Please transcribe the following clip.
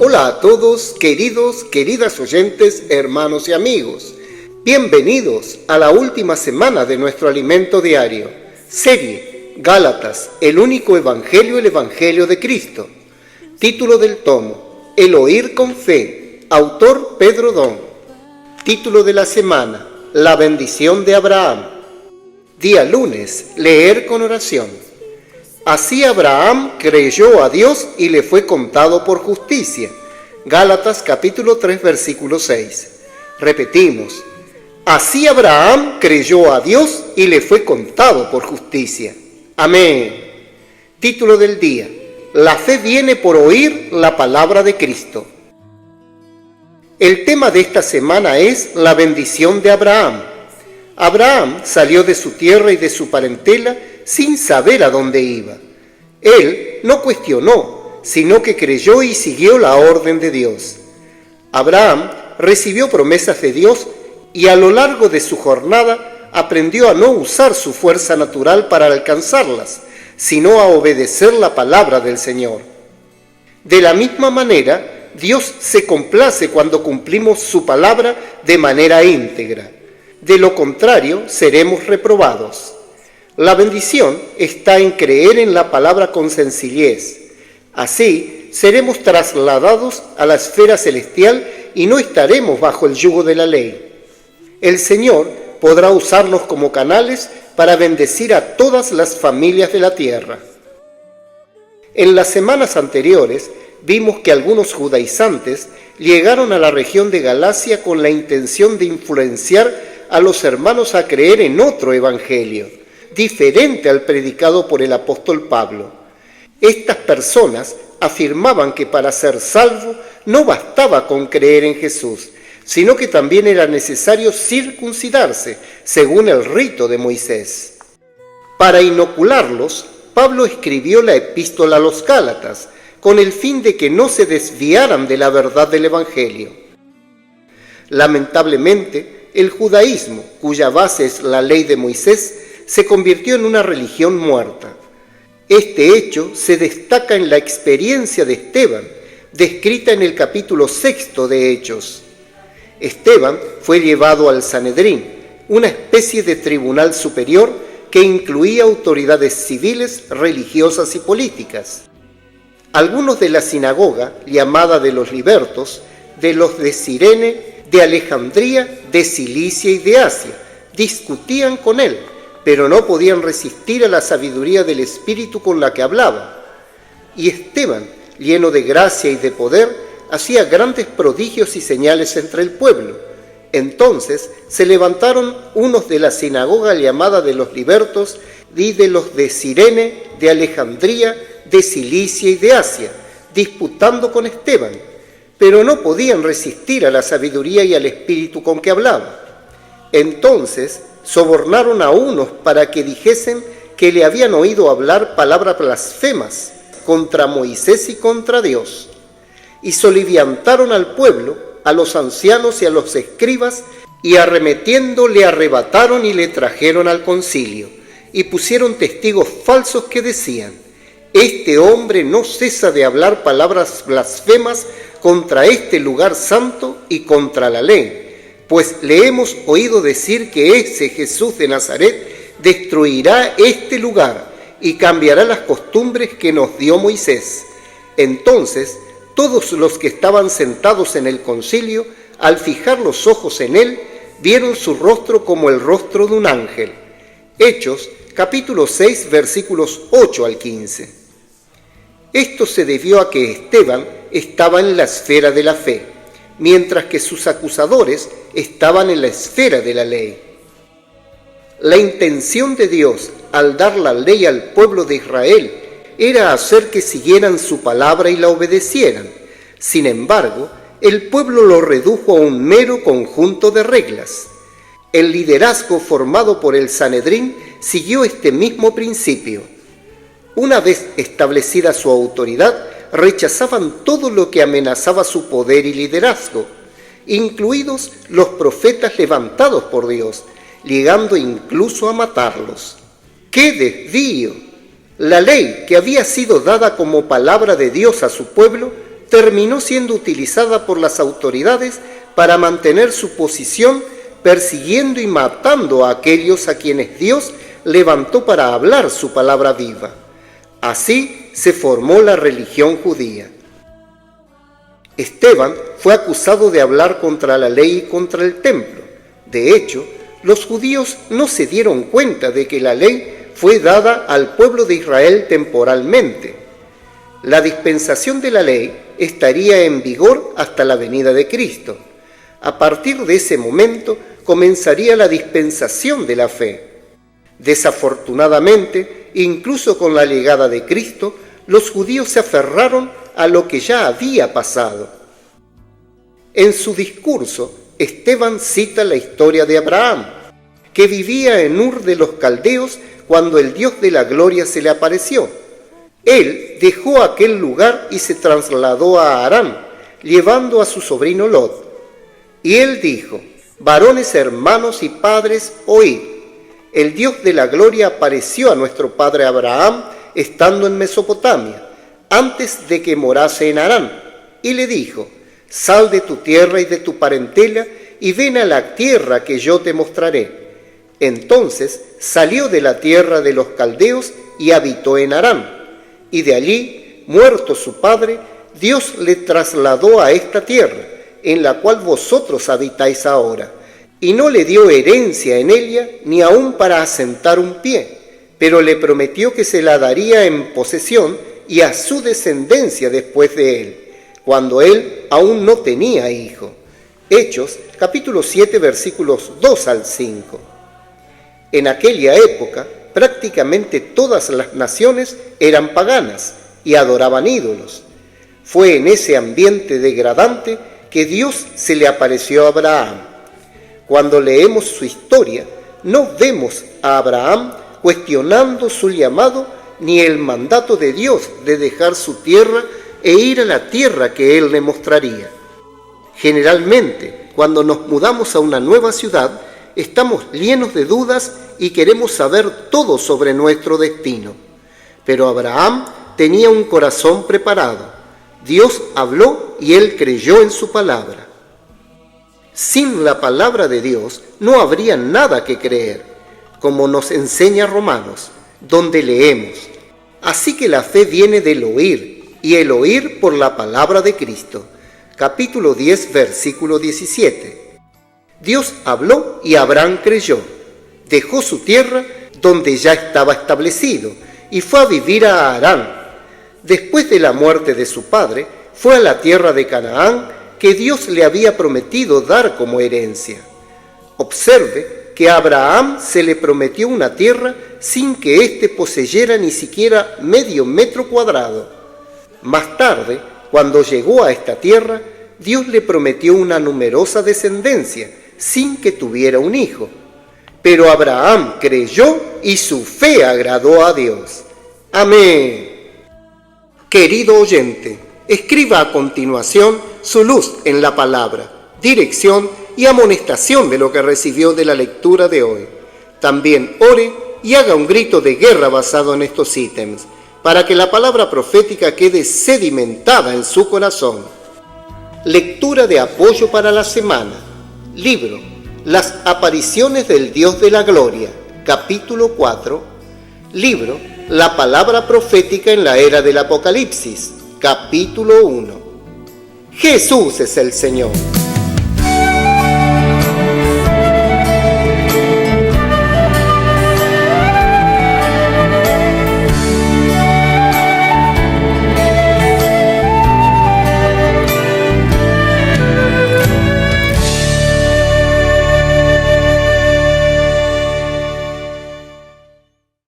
Hola a todos, queridas oyentes, hermanos y amigos. Bienvenidos a la última semana de nuestro alimento diario, serie Gálatas, el único evangelio, el evangelio de Cristo. Título del tomo, El oír con fe, autor Pedro Don. Título de la semana, La bendición de Abraham. Día lunes, leer con oración. Así Abraham creyó a Dios y le fue contado por justicia. Gálatas capítulo 3 versículo 6. Repetimos, así Abraham creyó a Dios y le fue contado por justicia. Amén. Título del día, la fe viene por oír la palabra de Cristo. El tema de esta semana es la bendición de Abraham. Abraham salió de su tierra y de su parentela sin saber a dónde iba. Él no cuestionó, sino que creyó y siguió la orden de Dios. Abraham recibió promesas de Dios y a lo largo de su jornada aprendió a no usar su fuerza natural para alcanzarlas, sino a obedecer la palabra del Señor. De la misma manera, Dios se complace cuando cumplimos su palabra de manera íntegra. De lo contrario, seremos reprobados. La bendición está en creer en la palabra con sencillez. Así, seremos trasladados a la esfera celestial y no estaremos bajo el yugo de la ley. El Señor podrá usarnos como canales para bendecir a todas las familias de la tierra. En las semanas anteriores, vimos que algunos judaizantes llegaron a la región de Galacia con la intención de influenciar a los hermanos a creer en otro evangelio, diferente al predicado por el apóstol Pablo. Estas personas afirmaban que para ser salvo no bastaba con creer en Jesús, sino que también era necesario circuncidarse, según el rito de Moisés. Para inocularlos, Pablo escribió la epístola a los Gálatas, con el fin de que no se desviaran de la verdad del evangelio. Lamentablemente, el judaísmo, cuya base es la ley de Moisés, se convirtió en una religión muerta. Este hecho se destaca en la experiencia de Esteban, descrita en el capítulo 6 de Hechos. Esteban fue llevado al Sanedrín, una especie de tribunal superior que incluía autoridades civiles, religiosas y políticas. Algunos de la sinagoga, llamada de los libertos, de los de Cirene, de Alejandría, de Cilicia y de Asia, discutían con él, pero no podían resistir a la sabiduría del Espíritu con la que hablaba. Y Esteban, lleno de gracia y de poder, hacía grandes prodigios y señales entre el pueblo. Entonces se levantaron unos de la sinagoga llamada de los libertos y de los de Cirene, de Alejandría, de Cilicia y de Asia, disputando con Esteban, pero no podían resistir a la sabiduría y al Espíritu con que hablaba. Entonces sobornaron a unos para que dijesen que le habían oído hablar palabras blasfemas contra Moisés y contra Dios. Y soliviantaron al pueblo, a los ancianos y a los escribas, y arremetiendo le arrebataron y le trajeron al concilio, y pusieron testigos falsos que decían: este hombre no cesa de hablar palabras blasfemas contra este lugar santo y contra la ley. Pues le hemos oído decir que ese Jesús de Nazaret destruirá este lugar y cambiará las costumbres que nos dio Moisés. Entonces, todos los que estaban sentados en el concilio, al fijar los ojos en él, vieron su rostro como el rostro de un ángel. Hechos, capítulo 6, versículos 8 al 15. Esto se debió a que Esteban estaba en la esfera de la fe, mientras que sus acusadores estaban en la esfera de la ley. La intención de Dios al dar la ley al pueblo de Israel era hacer que siguieran su palabra y la obedecieran. Sin embargo, el pueblo lo redujo a un mero conjunto de reglas. El liderazgo formado por el Sanedrín siguió este mismo principio. Una vez establecida su autoridad, rechazaban todo lo que amenazaba su poder y liderazgo, incluidos los profetas levantados por Dios, llegando incluso a matarlos. ¡Qué desvío! La ley que había sido dada como palabra de Dios a su pueblo terminó siendo utilizada por las autoridades para mantener su posición, persiguiendo y matando a aquellos a quienes Dios levantó para hablar su palabra viva. Así se formó la religión judía. Esteban fue acusado de hablar contra la ley y contra el templo. De hecho, los judíos no se dieron cuenta de que la ley fue dada al pueblo de Israel temporalmente. La dispensación de la ley estaría en vigor hasta la venida de Cristo. A partir de ese momento comenzaría la dispensación de la fe. Desafortunadamente, incluso con la llegada de Cristo, los judíos se aferraron a lo que ya había pasado. En su discurso, Esteban cita la historia de Abraham, que vivía en Ur de los Caldeos cuando el Dios de la gloria se le apareció. Él dejó aquel lugar y se trasladó a Harán, llevando a su sobrino Lot. Y él dijo: varones, hermanos y padres, oíd. El Dios de la gloria apareció a nuestro padre Abraham estando en Mesopotamia, antes de que morase en Harán, y le dijo: sal de tu tierra y de tu parentela y ven a la tierra que yo te mostraré. Entonces salió de la tierra de los caldeos y habitó en Harán, y de allí, muerto su padre, Dios le trasladó a esta tierra, en la cual vosotros habitáis ahora, y no le dio herencia en ella, ni aun para asentar un pie, pero le prometió que se la daría en posesión y a su descendencia después de él, cuando él aún no tenía hijo. Hechos, capítulo 7, versículos 2 al 5. En aquella época, prácticamente todas las naciones eran paganas y adoraban ídolos. Fue en ese ambiente degradante que Dios se le apareció a Abraham. Cuando leemos su historia, no vemos a Abraham cuestionando su llamado ni el mandato de Dios de dejar su tierra e ir a la tierra que Él le mostraría. Generalmente, cuando nos mudamos a una nueva ciudad, estamos llenos de dudas y queremos saber todo sobre nuestro destino. Pero Abraham tenía un corazón preparado. Dios habló y él creyó en su palabra. Sin la palabra de Dios no habría nada que creer, como nos enseña Romanos, donde leemos: así que la fe viene del oír, y el oír por la palabra de Cristo. Capítulo 10, versículo 17. Dios habló y Abraham creyó. Dejó su tierra, donde ya estaba establecido, y fue a vivir a Harán. Después de la muerte de su padre, fue a la tierra de Canaán, que Dios le había prometido dar como herencia. Observe que a Abraham se le prometió una tierra sin que éste poseyera ni siquiera medio metro cuadrado. Más tarde, cuando llegó a esta tierra, Dios le prometió una numerosa descendencia, sin que tuviera un hijo. Pero Abraham creyó y su fe agradó a Dios. Amén. Querido oyente, escriba a continuación su luz en la palabra, dirección y amonestación de lo que recibió de la lectura de hoy. También ore y haga un grito de guerra basado en estos ítems, para que la palabra profética quede sedimentada en su corazón. Lectura de apoyo para la semana. Libro: Las apariciones del Dios de la Gloria, capítulo 4. Libro: La palabra profética en la era del Apocalipsis, capítulo 1. Jesús es el Señor.